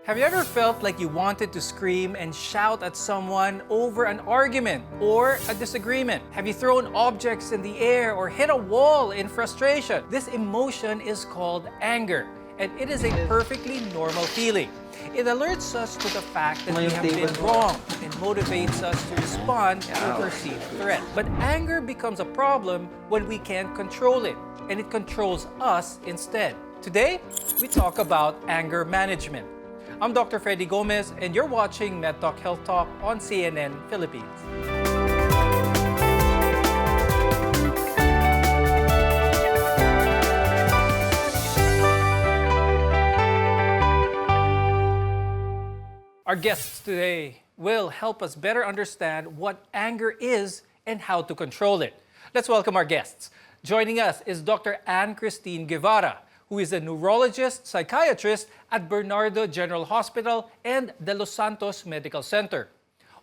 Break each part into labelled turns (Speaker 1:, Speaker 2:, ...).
Speaker 1: Have you ever felt like you wanted to scream and shout at someone over an argument or a disagreement? Have you thrown objects in the air or hit a wall in frustration? This emotion is called anger, and it is a perfectly normal feeling. It alerts us to the fact that we have been wrong and motivates us to respond to a perceived threat. But anger becomes a problem when we can't control it, and it controls us instead. Today, we talk about anger management. I'm Dr. Freddy Gomez, and you're watching MedTalk Health Talk on CNN Philippines. Our guests today will help us better understand what anger is and how to control it. Let's welcome our guests. Joining us is Dr. Anne Christine Guevara, who is a neurologist, psychiatrist at Bernardo General Hospital and the Los Santos Medical Center.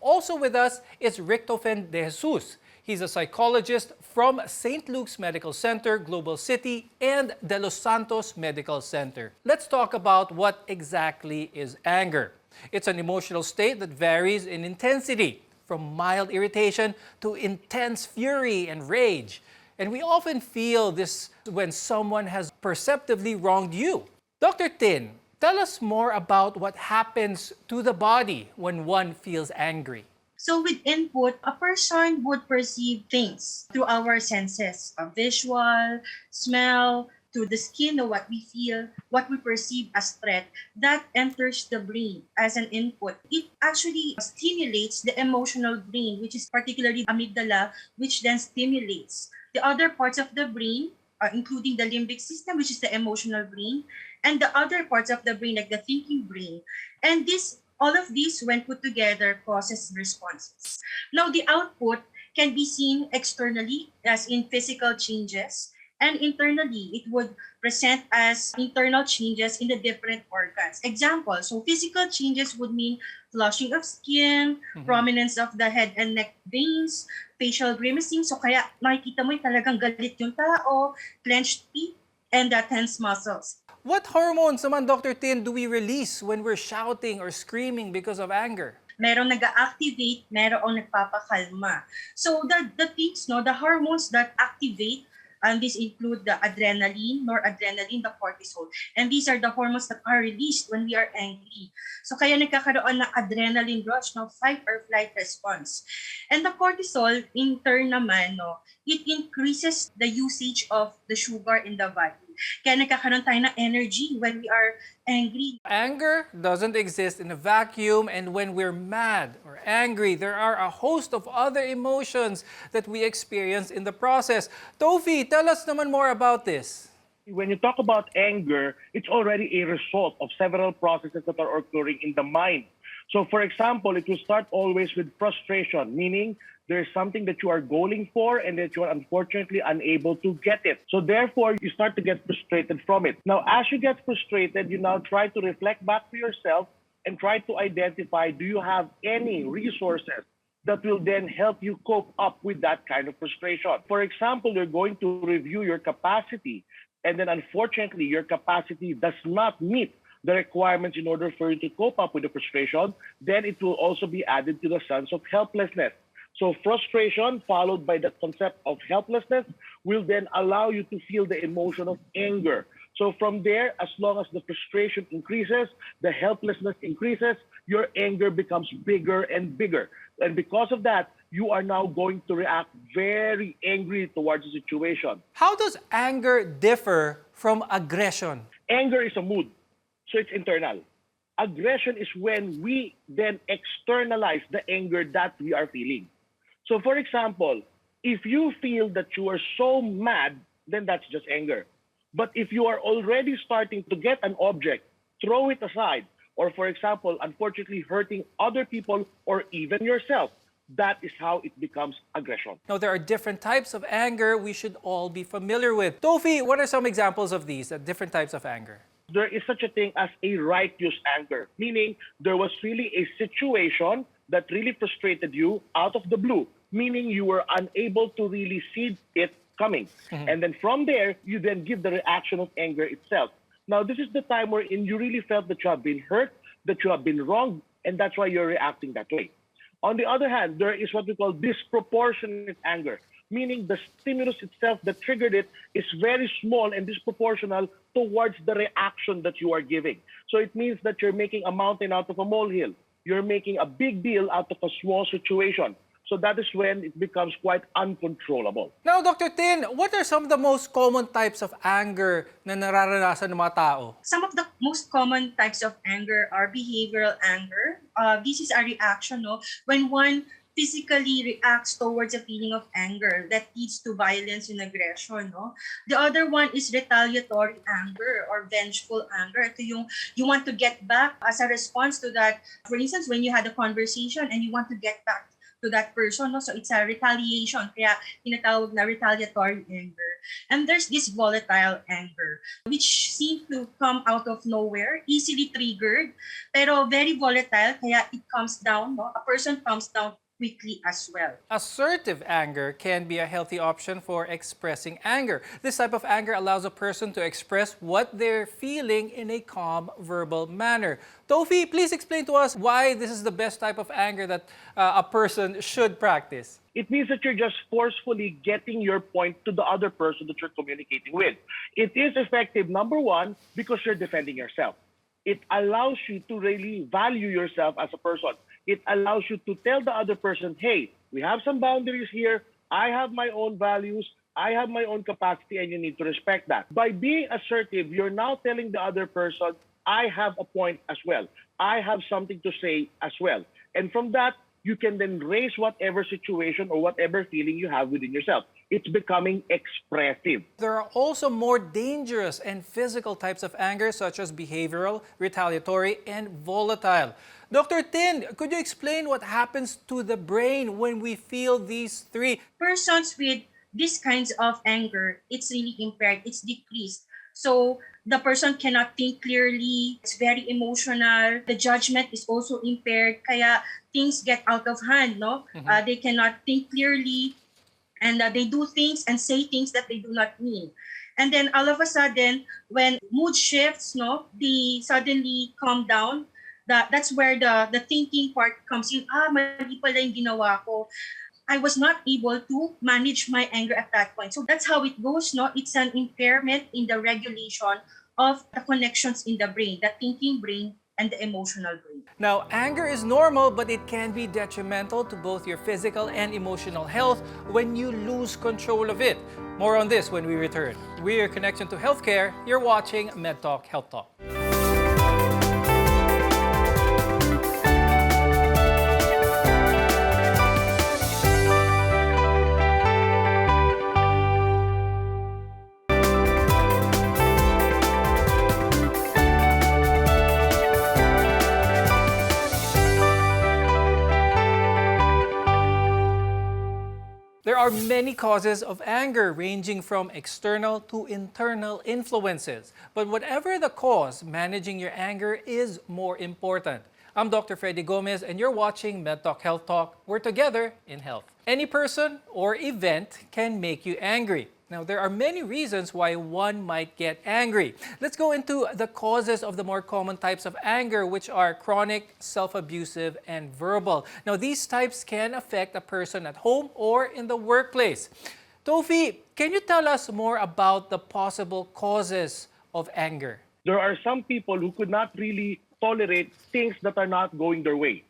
Speaker 1: Also with us is Richtofen de Jesus. He's a psychologist from St. Luke's Medical Center, Global City, and the Los Santos Medical Center. Let's talk about what exactly is anger. It's an emotional state that varies in intensity, from mild irritation to intense fury and rage. And we often feel this when someone has perceptively wronged you. Dr. Tin, tell us more about what happens to the body when one feels angry.
Speaker 2: So with input, a person would perceive things through our senses, visual, smell, to the skin or what we feel, what we perceive as threat, that enters the brain as an input. It actually stimulates the emotional brain, which is particularly amygdala, which then stimulates the other parts of the brain, including the limbic system, which is the emotional brain, and the other parts of the brain, like the thinking brain. And all of these, when put together, causes responses. Now, the output can be seen externally, as in physical changes, and internally, it would present as internal changes in the different organs. Example, so physical changes would mean flushing of skin, prominence of the head and neck veins, facial grimacing. So kaya makikita mo yung talagang galit yung tao, clenched teeth, and the tense muscles.
Speaker 1: What hormones naman, Dr. Tin, do we release when we're shouting or screaming because of anger?
Speaker 2: Merong nag-activate, merong nagpapakalma. So the things, the hormones that activate, and these include the adrenaline, noradrenaline, the cortisol. And these are the hormones that are released when we are angry. So kaya nagkakaroon ng adrenaline rush, fight or flight response. And the cortisol, in turn naman, it increases the usage of the sugar in the body. Kaya nagkakaroon tayo ng energy when we are angry.
Speaker 1: Anger doesn't exist in a vacuum, and when we're mad or angry, there are a host of other emotions that we experience in the process. Tofi, tell us naman more about this.
Speaker 3: When you talk about anger, it's already a result of several processes that are occurring in the mind. So, for example, it will start always with frustration, meaning there's something that you are going for and that you are unfortunately unable to get it. So therefore, you start to get frustrated from it. Now, as you get frustrated, you now try to reflect back to yourself and try to identify, do you have any resources that will then help you cope up with that kind of frustration? For example, you're going to review your capacity, and then unfortunately, your capacity does not meet the requirements in order for you to cope up with the frustration. Then it will also be added to the sense of helplessness. So frustration followed by the concept of helplessness will then allow you to feel the emotion of anger. So from there, as long as the frustration increases, the helplessness increases, your anger becomes bigger and bigger. And because of that, you are now going to react very angry towards the situation.
Speaker 1: How does anger differ from aggression?
Speaker 3: Anger is a mood, so it's internal. Aggression is when we then externalize the anger that we are feeling. So for example, if you feel that you are so mad, then that's just anger. But if you are already starting to get an object, throw it aside, or for example, unfortunately hurting other people or even yourself, that is how it becomes aggression.
Speaker 1: Now, there are different types of anger we should all be familiar with. Tofi, what are some examples of these, different types of anger?
Speaker 3: There is such a thing as a righteous anger, meaning there was really a situation that really frustrated you out of the blue, meaning you were unable to really see it coming. And then from there, you then give the reaction of anger itself. Now, this is the time wherein you really felt that you have been hurt, that you have been wronged, and that's why you're reacting that way. On the other hand, there is what we call disproportionate anger, meaning the stimulus itself that triggered it is very small and disproportional towards the reaction that you are giving. So it means that you're making a mountain out of a molehill. You're making a big deal out of a small situation. So that is when it becomes quite uncontrollable.
Speaker 1: Now, Dr. Tin, what are some of the most common types of anger na nararanasan ng mga tao?
Speaker 2: Some of the most common types of anger are behavioral anger. This is a reaction, no, when one physically reacts towards a feeling of anger that leads to violence and aggression. No? The other one is retaliatory anger or vengeful anger. Ito yung you want to get back as a response to that. For instance, when you had a conversation and you want to get back to that person, no? So it's a retaliation, kaya tinatawag na retaliatory anger. And there's this volatile anger, which seems to come out of nowhere, easily triggered, pero very volatile, kaya it comes down, no? A person comes down quickly as well.
Speaker 1: Assertive anger can be a healthy option for expressing anger. This type of anger allows a person to express what they're feeling in a calm, verbal manner. Tofi, please explain to us why this is the best type of anger that a person should practice.
Speaker 3: It means that you're just forcefully getting your point to the other person that you're communicating with. It is effective, number one, because you're defending yourself. It allows you to really value yourself as a person. It allows you to tell the other person, hey, we have some boundaries here. I have my own values. I have my own capacity, and you need to respect that. By being assertive, you're now telling the other person, I have a point as well. I have something to say as well. And from that, you can then raise whatever situation or whatever feeling you have within yourself. It's becoming expressive.
Speaker 1: There are also more dangerous and physical types of anger, such as behavioral, retaliatory, and volatile. Dr. Tin, could you explain what happens to the brain when we feel these three?
Speaker 2: Persons with these kinds of anger, it's really impaired, it's decreased. So the person cannot think clearly, it's very emotional, the judgment is also impaired, kaya things get out of hand, no? They cannot think clearly, and they do things and say things that they do not mean. And then all of a sudden, when mood shifts, no, they suddenly calm down. That's where the thinking part comes in. Mali pala yung ginawa ko. I was not able to manage my anger at that point. So that's how it goes, no? It's an impairment in the regulation of the connections in the brain, the thinking brain and the emotional brain.
Speaker 1: Now, anger is normal, but it can be detrimental to both your physical and emotional health when you lose control of it. More on this when we return. We're your connection to healthcare. You're watching MedTalk Health Talk. There are many causes of anger, ranging from external to internal influences. But whatever the cause, managing your anger is more important. I'm Dr. Freddy Gomez, and you're watching MedTalk Health Talk. We're together in health. Any person or event can make you angry. Now, there are many reasons why one might get angry. Let's go into the causes of the more common types of anger, which are chronic, self-abusive, and verbal. Now, these types can affect a person at home or in the workplace. Tofi, can you tell us more about the possible causes of anger?
Speaker 3: There are some people who could not really tolerate things that are not going their way.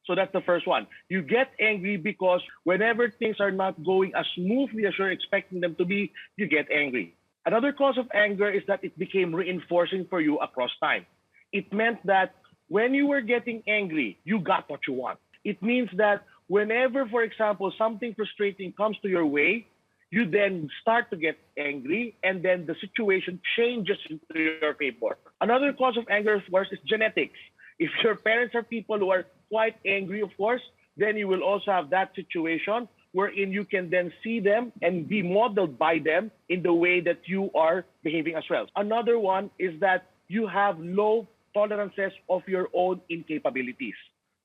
Speaker 3: So that's the first one. You get angry because whenever things are not going as smoothly as you're expecting them to be, you get angry. Another cause of anger is that it became reinforcing for you across time. It meant that when you were getting angry, you got what you want. It means that whenever, for example, something frustrating comes to your way, you then start to get angry, and then the situation changes into your favor. Another cause of anger, of course, is genetics. If your parents are people who are quite angry, of course, then you will also have that situation wherein you can then see them and be modeled by them in the way that you are behaving as well. Another one is that you have low tolerances of your own incapabilities.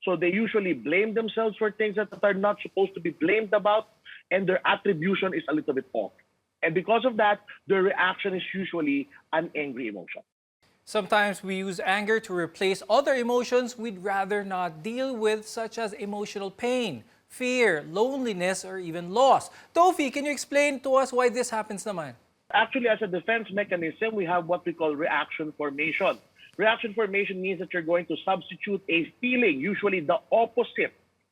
Speaker 3: So they usually blame themselves for things that are not supposed to be blamed about, and their attribution is a little bit off. And because of that, their reaction is usually an angry emotion.
Speaker 1: Sometimes we use anger to replace other emotions we'd rather not deal with, such as emotional pain, fear, loneliness, or even loss. Tofi, can you explain to us why this happens naman?
Speaker 3: Actually, as a defense mechanism, we have what we call reaction formation. Reaction formation means that you're going to substitute a feeling, usually the opposite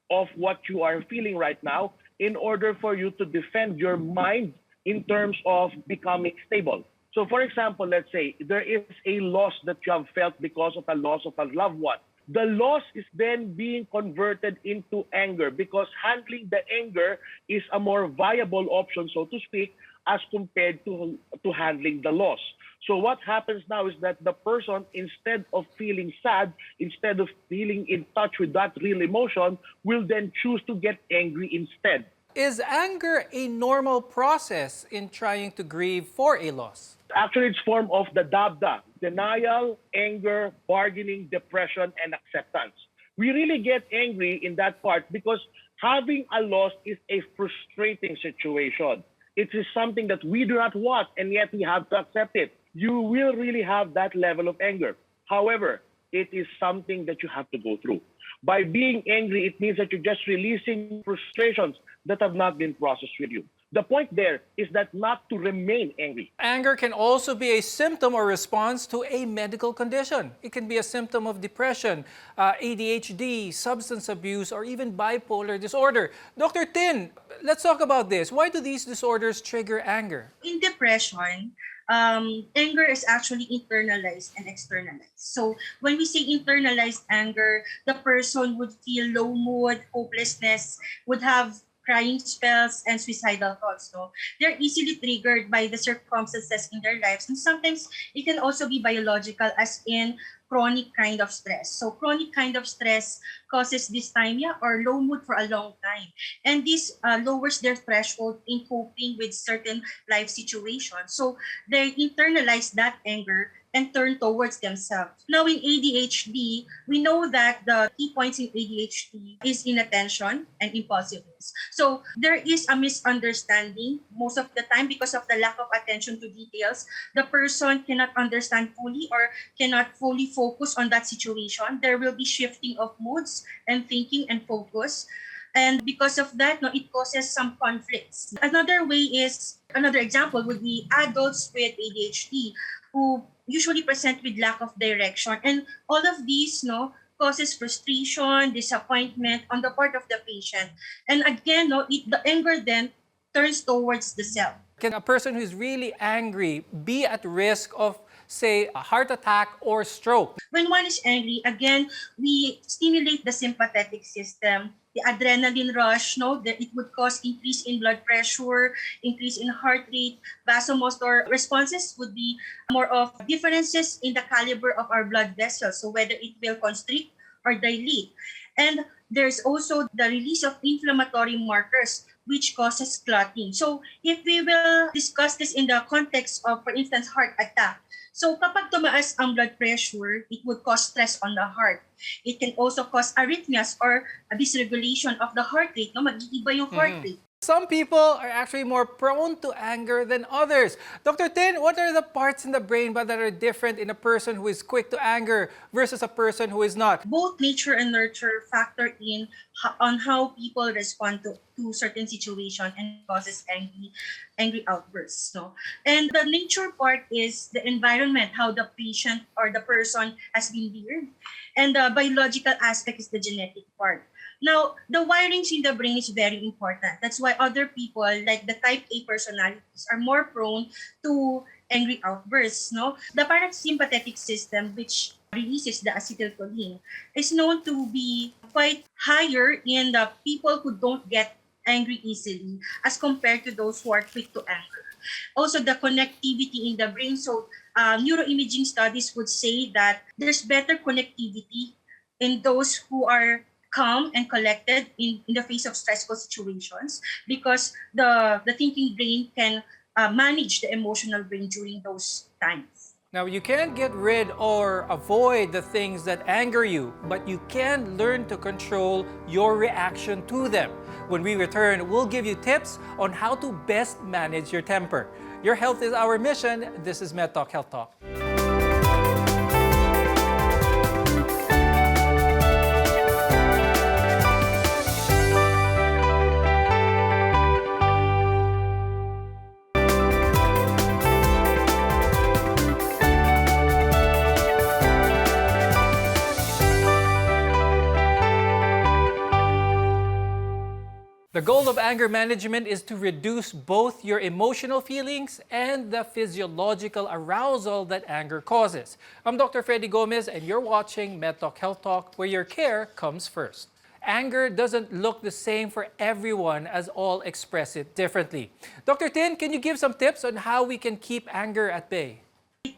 Speaker 3: of what you are feeling right now, in order for you to defend your mind in terms of becoming stable. So, for example, let's say there is a loss that you have felt because of a loss of a loved one. The loss is then being converted into anger because handling the anger is a more viable option, so to speak, as compared to handling the loss. So what happens now is that the person, instead of feeling sad, instead of feeling in touch with that real emotion, will then choose to get angry instead.
Speaker 1: Is anger a normal process in trying to grieve for a loss?
Speaker 3: Actually, it's form of the DABDA: denial, anger, bargaining, depression, and acceptance. We really get angry in that part because having a loss is a frustrating situation. It is something that we do not want, and yet we have to accept it. You will really have that level of anger. However, it is something that you have to go through. By being angry, it means that you're just releasing frustrations that have not been processed with you. The point there is that not to remain angry.
Speaker 1: Anger can also be a symptom or response to a medical condition. It can be a symptom of depression, ADHD, substance abuse, or even bipolar disorder. Dr. Tin, let's talk about this. Why do these disorders trigger anger?
Speaker 2: In depression, anger is actually internalized and externalized. So when we say internalized anger, the person would feel low mood, hopelessness, would have crying spells, and suicidal thoughts. No? They're easily triggered by the circumstances in their lives. And sometimes it can also be biological, as in chronic kind of stress. So chronic kind of stress causes dysthymia or low mood for a long time. And this lowers their threshold in coping with certain life situations. So they internalize that anger and turn towards themselves. Now in ADHD, we know that the key points in ADHD is inattention and impulsiveness. So there is a misunderstanding most of the time because of the lack of attention to details. The person cannot understand fully or cannot fully focus on that situation. There will be shifting of moods and thinking and focus. And because of that, no, it causes some conflicts. Another example would be adults with ADHD who usually present with lack of direction. And all of these causes frustration, disappointment on the part of the patient. And again, the anger then turns towards the self.
Speaker 1: Can a person who's really angry be at risk of, say, a heart attack or stroke?
Speaker 2: When one is angry, again, we stimulate the sympathetic system, the adrenaline rush, that it would cause increase in blood pressure, increase in heart rate. Vasomotor responses would be more of differences in the caliber of our blood vessels, so whether it will constrict or dilate. And there's also the release of inflammatory markers, which causes clotting. So if we will discuss this in the context of, for instance, heart attack, so kapag tumaas ang blood pressure, it would cause stress on the heart. It can also cause arrhythmias or a dysregulation of the heart rate. Mag-iiba yung heart rate.
Speaker 1: Some people are actually more prone to anger than others. Dr. Tin, what are the parts in the brain that are different in a person who is quick to anger versus a person who is not?
Speaker 2: Both nature and nurture factor in on how people respond to certain situations and causes angry outbursts. And the nature part is the environment, how the patient or the person has been reared. And the biological aspect is the genetic part. Now, the wirings in the brain is very important. That's why other people, like the type A personalities, are more prone to angry outbursts. The parasympathetic system, which releases the acetylcholine, is known to be quite higher in the people who don't get angry easily as compared to those who are quick to anger. Also, the connectivity in the brain. So, neuroimaging studies would say that there's better connectivity in those who are calm and collected in the face of stressful situations, because the thinking brain can manage the emotional brain during those times.
Speaker 1: Now, you can't get rid or avoid the things that anger you, but you can learn to control your reaction to them. When we return, we'll give you tips on how to best manage your temper. Your health is our mission. This is MedTalk Health Talk. The goal of anger management is to reduce both your emotional feelings and the physiological arousal that anger causes. I'm Dr. Freddy Gomez, and you're watching MedTalk Health Talk, where your care comes first. Anger doesn't look the same for everyone, as all express it differently. Dr. Tin, can you give some tips on how we can keep anger at bay?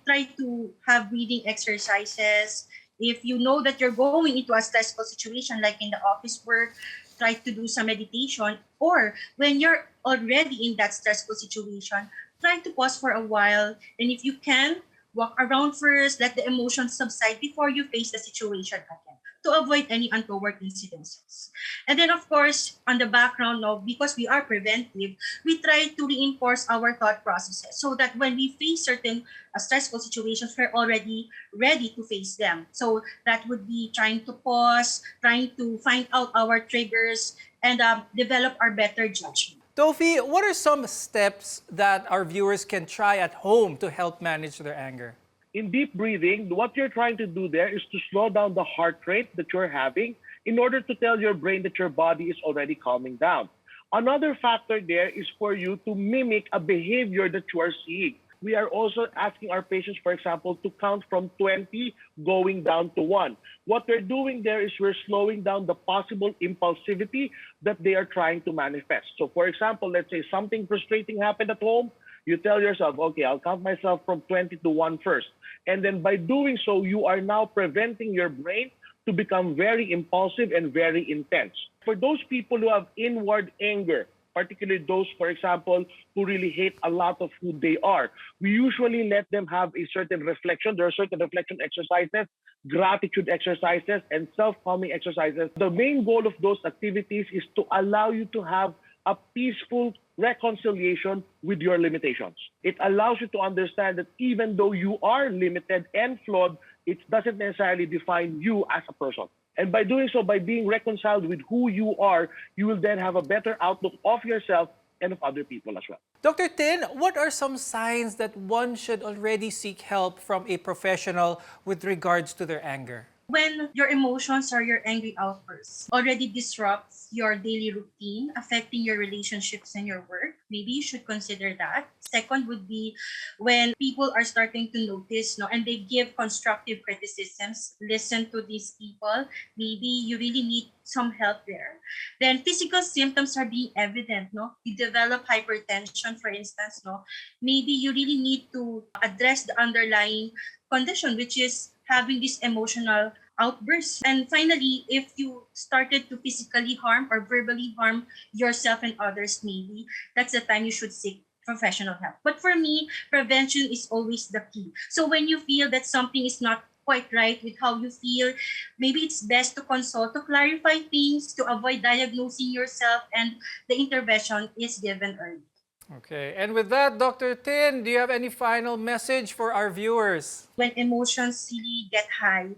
Speaker 2: Try to have breathing exercises. If you know that you're going into a stressful situation, like in the office work, try to do some meditation. Or when you're already in that stressful situation, try to pause for a while. And if you can, walk around first, let the emotions subside before you face the situation again, to avoid any untoward incidences. And then, of course, on the background now, because we are preventive, we try to reinforce our thought processes so that when we face certain stressful situations, we're already ready to face them. So that would be trying to pause, trying to find out our triggers, and develop our better judgment.
Speaker 1: Tofi, what are some steps that our viewers can try at home to help manage their anger?
Speaker 3: In deep breathing, what you're trying to do there is to slow down the heart rate that you're having in order to tell your brain that your body is already calming down. Another factor there is for you to mimic a behavior that you are seeing. We are also asking our patients, for example, to count from 20 going down to 1. What we're doing there is we're slowing down the possible impulsivity that they are trying to manifest. So, for example, let's say something frustrating happened at home. You tell yourself, okay, I'll count myself from 20 to 1 first. And then by doing so, you are now preventing your brain to become very impulsive and very intense. For those people who have inward anger, particularly those, for example, who really hate a lot of who they are, we usually let them have a certain reflection. There are certain reflection exercises, gratitude exercises, and self-calming exercises. The main goal of those activities is to allow you to have a peaceful reconciliation with your limitations. It allows you to understand that even though you are limited and flawed, it doesn't necessarily define you as a person. And by doing so, by being reconciled with who you are, you will then have a better outlook of yourself and of other people as well.
Speaker 1: Dr. Tin, what are some signs that one should already seek help from a professional with regards to their anger?
Speaker 2: When your emotions or your angry outbursts already disrupts your daily routine, affecting your relationships and your work, maybe you should consider that. Second would be when people are starting to notice, no, and they give constructive criticisms. Listen to these people. Maybe you really need some help there. Then physical symptoms are being evident, no? You develop hypertension, for instance, no? Maybe you really need to address the underlying condition, which is having this emotional outbursts. And finally, if you started to physically harm or verbally harm yourself and others, maybe that's the time you should seek professional help. But for me, prevention is always the key. So when you feel that something is not quite right with how you feel, maybe it's best to consult to clarify things, to avoid diagnosing yourself, and the intervention is given early.
Speaker 1: Okay, and with that, Dr. Tin, do you have any final message for our viewers?
Speaker 2: When emotions really get high,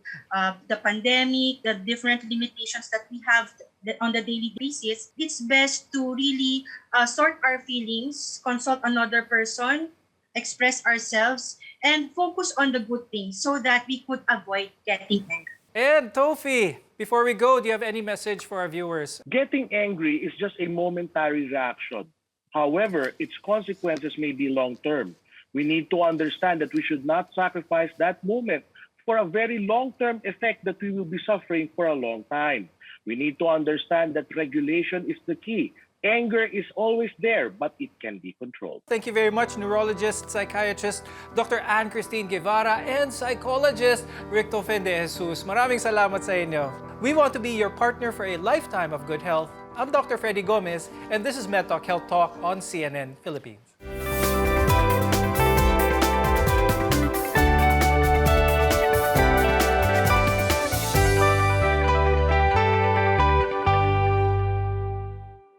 Speaker 2: the pandemic, the different limitations that we have on the daily basis, it's best to really sort our feelings, consult another person, express ourselves, and focus on the good things so that we could avoid getting angry.
Speaker 1: And Tofi, before we go, do you have any message for our viewers?
Speaker 3: Getting angry is just a momentary reaction. However, its consequences may be long-term. We need to understand that we should not sacrifice that moment for a very long-term effect that we will be suffering for a long time. We need to understand that regulation is the key. Anger is always there, but it can be controlled.
Speaker 1: Thank you very much, neurologist, psychiatrist, Dr. Ann-Christine Guevara, and psychologist, Rick Tofen de Jesus. Maraming salamat sa inyo. We want to be your partner for a lifetime of good health. I'm Dr. Freddy Gomez, and this is MedTalk Health Talk on CNN Philippines.